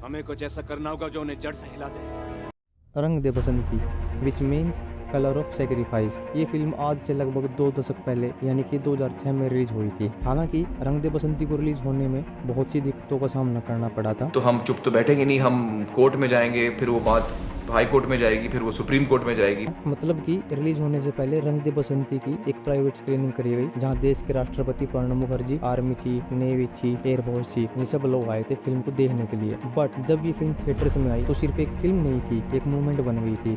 हमें कुछ ऐसा करना होगा जो उन्हें जड़ से हिला दे। Rang De Basanti which means colour of sacrifice. ये फिल्म आज से लगभग 2 दशक पहले यानी कि 2006 में रिलीज हुई थी। हालांकि रंग दे बसंती को रिलीज होने में बहुत सी दिक्कतों का सामना करना पड़ा था। तो हम चुप तो बैठेंगे नहीं, हम कोर्ट में जाएंगे, फिर वो बात हाई कोर्ट में जाएगी, फिर वो सुप्रीम कोर्ट में जाएगी। मतलब कि रिलीज होने से पहले रंग दे बसंती की एक प्राइवेट स्क्रीनिंग करी गई, जहां देश के राष्ट्रपति Pranab Mukherjee, army chief, navy chief, air force chief, ये सब लोग आए थे फिल्म को देखने के लिए। बट जब ये फिल्म थिएटर्स में आई तो सिर्फ एक फिल्म नहीं थी, एक मूवमेंट बन गई थी।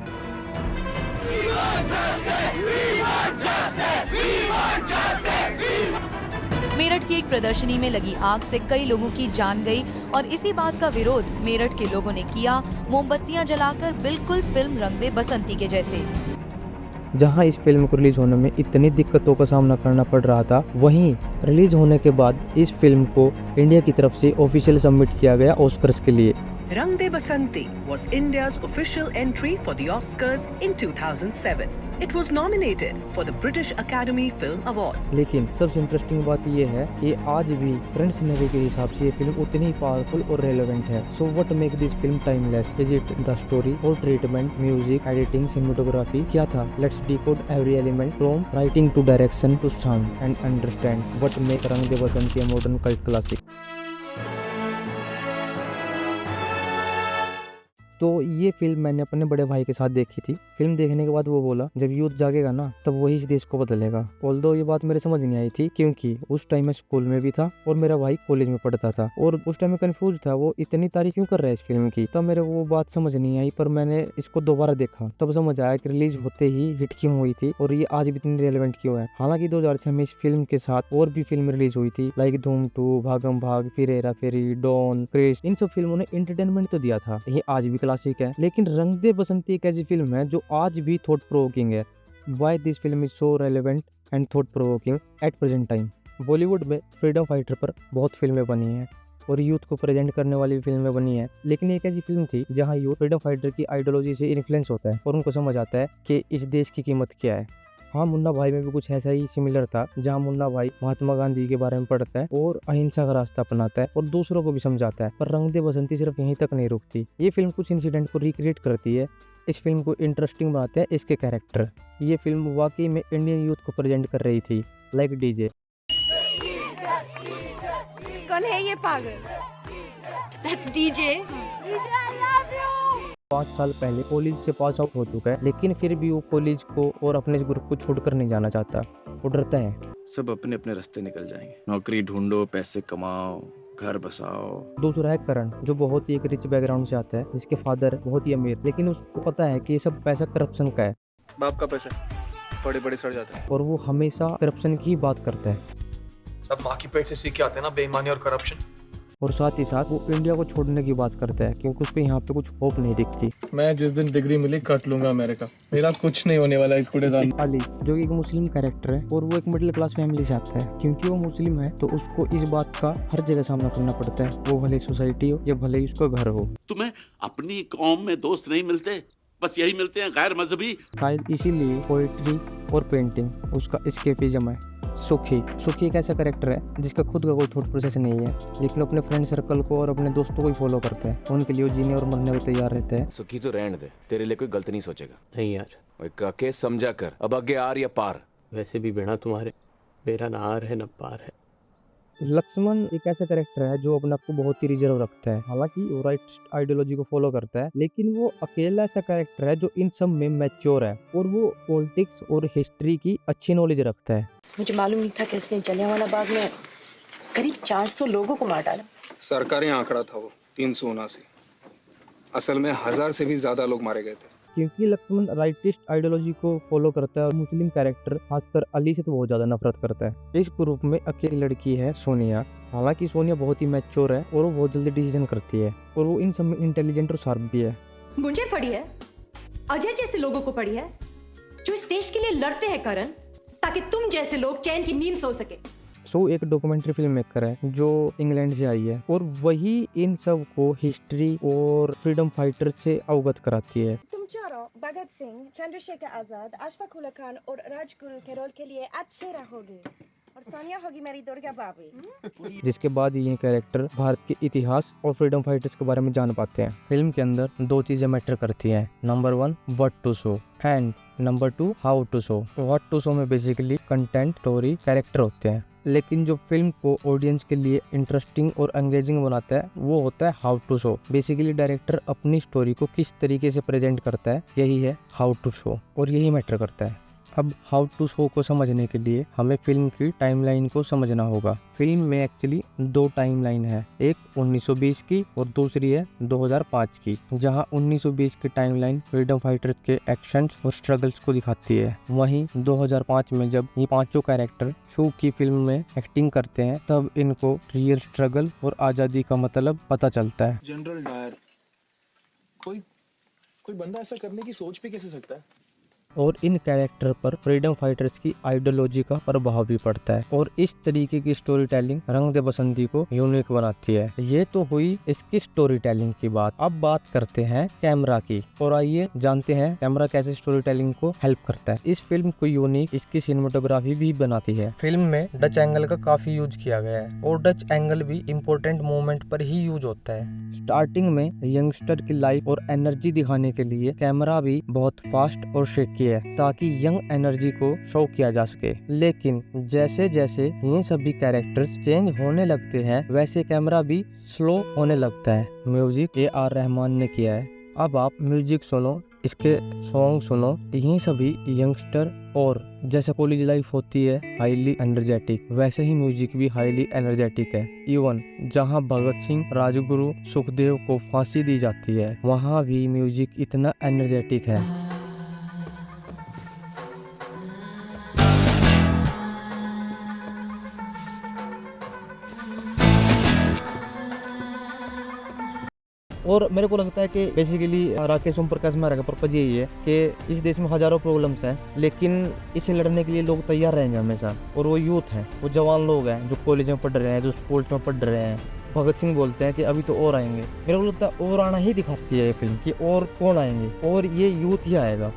मेरठ की एक प्रदर्शनी में लगी आग से कई लोगों की जान गई और इसी बात का विरोध मेरठ के लोगों ने किया, मोमबत्तियां जलाकर, बिल्कुल फिल्म रंग दे बसंती के जैसे। जहां इस फिल्म को रिलीज होने में इतनी दिक्कतों का सामना करना पड़ रहा था, वहीं रिलीज होने के बाद इस फिल्म को इंडिया की तरफ से ऑफिशियल सबमिट किया गया ऑस्कर्स के लिए। Rang De Basanti was India's official entry for the Oscars in 2007. It was nominated for the British Academy Film Award. लेकिन सबसे इंटरेस्टिंग बात ये है कि आज भी करंट सिनेरियो के हिसाब से ये फिल्म उतनी ही पावरफुल और रेलेवेंट है। So what make this film timeless? Is it the story और ट्रीटमेंट, म्यूजिक, एडिटिंग, सिनेमेटोग्राफी? क्या था? Let's decode every element from writing to direction to sound and understand what make Rang De Basanti a modern cult classic. तो ये film मैंने अपने बड़े भाई के साथ देखी थी। फिल्म देखने के बाद वो बोला, जब यूथ जागेगा ना तब वही इस देश को बदलेगा। ऑल्दो ये बात मेरे समझ नहीं आई थी, क्योंकि उस टाइम मैं स्कूल में भी था और मेरा भाई कॉलेज में पढ़ता था और उस टाइम में कंफ्यूज था वो इतनी तारीफ क्यों कर रहा है इस फिल्म की। तब मेरे को वो बात समझ नहीं आई, पर मैंने इसको दोबारा देखा तब समझ आया कि रिलीज होते ही हिट क्यों हुई थी और ये आज भी इतनी रेलेवेंट क्यों है। हालांकि 2006 में इस फिल्म के साथ और भी फिल्म रिलीज हुई थी, लाइक धूम 2, भागम भाग, फिर हेरा फेरी, डॉन, क्रिश। इन सब फिल्मों ने एंटरटेनमेंट तो दिया था, ये आज भी क्लासिक है। लेकिन रंग दे बसंती एक ऐसी फिल्म है जो आज भी थॉट प्रोवोकिंग है। Why this film is so relevant and thought provoking at present time? Bollywood में फ्रीडम फाइटर पर बहुत फिल्में बनी हैं और यूथ को प्रेजेंट करने वाली फिल्में बनी हैं, लेकिन एक ऐसी फिल्म थी जहां यूथ फ्रीडम फाइटर की आइडियोलॉजी से इन्फ्लुएंस होता है और उनको समझ आता है कि इस देश की कीमत क्या है। हाँ, मुन्ना भाई में भी कुछ ऐसा ही सिमिलर था, जहाँ मुन्ना भाई महात्मा गांधी के बारे में पढ़ता है और अहिंसा का रास्ता अपनाता है और दूसरों को भी समझाता है। पर रंग दे बसंती सिर्फ यहीं तक नहीं रुकती, ये फिल्म कुछ इंसिडेंट को रिक्रिएट करती है। इस फिल्म को इंटरेस्टिंग बनाते हैं इसके कैरेक्टर। ये फिल्म वाकई में इंडियन यूथ को प्रेजेंट कर रही थी, लाइक डीजे। कौन है ये पागल? That's DJ. 5 साल पहले कॉलेज से पास आउट हो चुका है, लेकिन फिर भी वो कॉलेज को और अपने ग्रुप को छोड़कर नहीं जाना चाहता। वो डरता है सब अपने अपने रास्ते निकल जाएंगे। नौकरी ढूंढो, पैसे कमाओ, घर बसाओ। दूसरा है करण, जो बहुत ही एक रिच बैकग्राउंड से आता है, जिसके फादर बहुत ही अमीर, लेकिन उसको पता है कि ये सब पैसा करप्शन का है। बाप का पैसा बड़े बड़े सड़ जाता है और वो हमेशा करप्शन की बात करता है। सब माँ की पेट से सीख के आते हैं ना, बेईमानी और करप्शन। और साथ ही साथ वो इंडिया को छोड़ने की बात करता है, क्योंकि उसको यहाँ पे कुछ होप नहीं दिखती। मैं जिस दिन डिग्री मिली कट लूंगा अमेरिका, मेरा कुछ नहीं होने वाला इस कूड़ेदान। अली, जो कि एक मुस्लिम कैरेक्टर है और वो एक मिडिल क्लास फैमिली से आता है। क्योंकि वो मुस्लिम है तो उसको इस बात का हर जगह सामना करना पड़ता है, वो भले सोसाइटी हो या भले ही उसका घर हो। तुम्हें अपनी कौम में दोस्त नहीं मिलते, बस यही मिलते हैं गैर मजहबी। शायद इसीलिए पोएट्री और पेंटिंग उसका एस्केपिज्म है। सुखी एक ऐसा कैरेक्टर है जिसका खुद का कोई थॉट प्रोसेस नहीं है, लेकिन अपने फ्रेंड सर्कल को और अपने दोस्तों को ही फॉलो करता है। उनके लिए जीने और मरने को तैयार रहता है। सुखी तो रहने दे, तेरे लिए कोई गलत नहीं सोचेगा। नहीं यार, काके समझा कर, अब आगे आर या पार। वैसे भी बिना तुम्हारे मेरा ना आर है ना पार है। लक्ष्मण एक ऐसा कैरेक्टर है जो अपने आप को बहुत ही रिजर्व रखता है। हालांकि वो राइट आइडियोलॉजी को फॉलो करता है, लेकिन वो अकेला ऐसा कैरेक्टर है जो इन सब में मैच्योर है और वो पॉलिटिक्स और हिस्ट्री की अच्छी नॉलेज रखता है। मुझे मालूम नहीं था कि इसने जलियांवाला बाग में करीब 400 लोगों को मार डाला। सरकारी आंकड़ा था वो 379। असल में 1000 से भी ज्यादा लोग मारे गए थे। क्योंकि लक्ष्मण राइटिस्ट आइडियोलॉजी को फॉलो करता है और मुस्लिम कैरेक्टर खासकर अली से तो बहुत ज्यादा नफरत करता है। इस ग्रुप में अकेली लड़की है सोनिया। हालांकि सोनिया बहुत ही मैच्योर है और वो बहुत जल्दी डिसीजन करती है और वो इन सब में इंटेलिजेंट और शार्प भी है। मुझे पड़ी है, अजय जैसे लोगों को पड़ी है जो इस देश के लिए लड़ते हैं करण, ताकि तुम जैसे लोग चैन की नींद सो सके। एक डॉक्यूमेंट्री फिल्म मेकर है जो इंग्लैंड से आई है और वही इन सब को हिस्ट्री और फ्रीडम फाइटर से अवगत कराती है। तुम चारों भगत सिंह, चंद्रशेखर आजाद, अशफाक उल्ला खान और राजगुरु के रोल के लिए अच्छे रहोगे। और सोनिया होगी मेरी दुर्गा भाभी। जिसके बाद ये कैरेक्टर भारत के इतिहास और फ्रीडम फाइटर्स के बारे में जान पाते हैं। फिल्म के अंदर दो चीजें मैटर करती हैं। Number 1 what to show and number 2 how to show. What to show में बेसिकली कंटेंट, स्टोरी, कैरेक्टर होते हैं, लेकिन जो फिल्म को ऑडियंस के लिए इंटरेस्टिंग और एंगेजिंग बनाता है वो होता है how to show. Basically director अपनी स्टोरी को किस तरीके से प्रेजेंट करता है, यही है हाउ टू शो, और यही मैटर करता है। अब हाउ टू शो को समझने के लिए हमें फिल्म की टाइमलाइन को समझना होगा। फिल्म में एक्चुअली 2 टाइमलाइन है, एक 1920 की और दूसरी है 2005 की। जहां 1920 की टाइमलाइन फ्रीडम फाइटर्स के एक्शंस और स्ट्रगल्स को दिखाती है, वहीं 2005 में जब ये पांचों कैरेक्टर शो की फिल्म में एक्टिंग करते हैं तब इनको रियल स्ट्रगल और आज़ादी का मतलब पता चलता है। जनरल डायर, कोई बंदा ऐसा करने की सोच भी कैसे सकता है? और इन कैरेक्टर पर फ्रीडम फाइटर्स की आइडियोलॉजी का प्रभाव भी पड़ता है, और इस तरीके की स्टोरी टेलिंग रंग दे बसंती को यूनिक बनाती है। ये तो हुई इसकी स्टोरी टेलिंग की बात। अब बात करते हैं कैमरा की, और आइए जानते हैं कैमरा कैसे स्टोरी टेलिंग को हेल्प करता है। इस फिल्म को यूनिक इसकी सिनेमेटोग्राफी भी बनाती है। फिल्म में डच एंगल का काफी यूज किया गया है, और डच एंगल भी इम्पोर्टेंट मोमेंट पर ही यूज होता है। स्टार्टिंग में यंगस्टर की लाइफ और एनर्जी दिखाने के लिए कैमरा भी बहुत फास्ट और शेकी है, ताकि यंग एनर्जी को शो किया जा सके। लेकिन जैसे जैसे ये सभी कैरेक्टर्स चेंज होने लगते हैं वैसे कैमरा भी स्लो होने लगता है। म्यूजिक AR रहमान ने किया है। अब आप म्यूजिक सुनो, इसके सॉन्ग सुनो। ये सभी यंगस्टर और जैसे कॉलेज लाइफ होती है हाईली एनर्जेटिक, वैसे ही म्यूजिक भी हाईली एनर्जेटिक है। इवन जहां भगत सिंह, राजगुरु, सुखदेव को फांसी दी जाती है वहां भी म्यूजिक इतना एनर्जेटिक है। और मेरे को लगता है कि बेसिकली राकेश ओम प्रकाश मेहरा का पर्पज यही है कि इस देश में हजारों प्रॉब्लम्स हैं, लेकिन इसे लड़ने के लिए लोग तैयार रहेंगे हमेशा। और वो यूथ हैं, वो जवान लोग हैं जो कॉलेज में पढ़ रहे हैं, जो स्कूल्स में पढ़ रहे हैं। भगत सिंह बोलते हैं कि अभी तो और आएंगे। मेरे को लगता है और आना ही दिखाती है ये फिल्म कि और कौन आएंगे, और ये यूथ ही आएगा।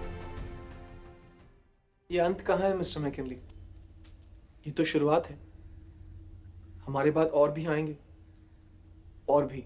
ये अंत कहाँ है मिस्टर मैकिनली? ये तो शुरुआत है। हमारे बाद और भी आएंगे, और भी।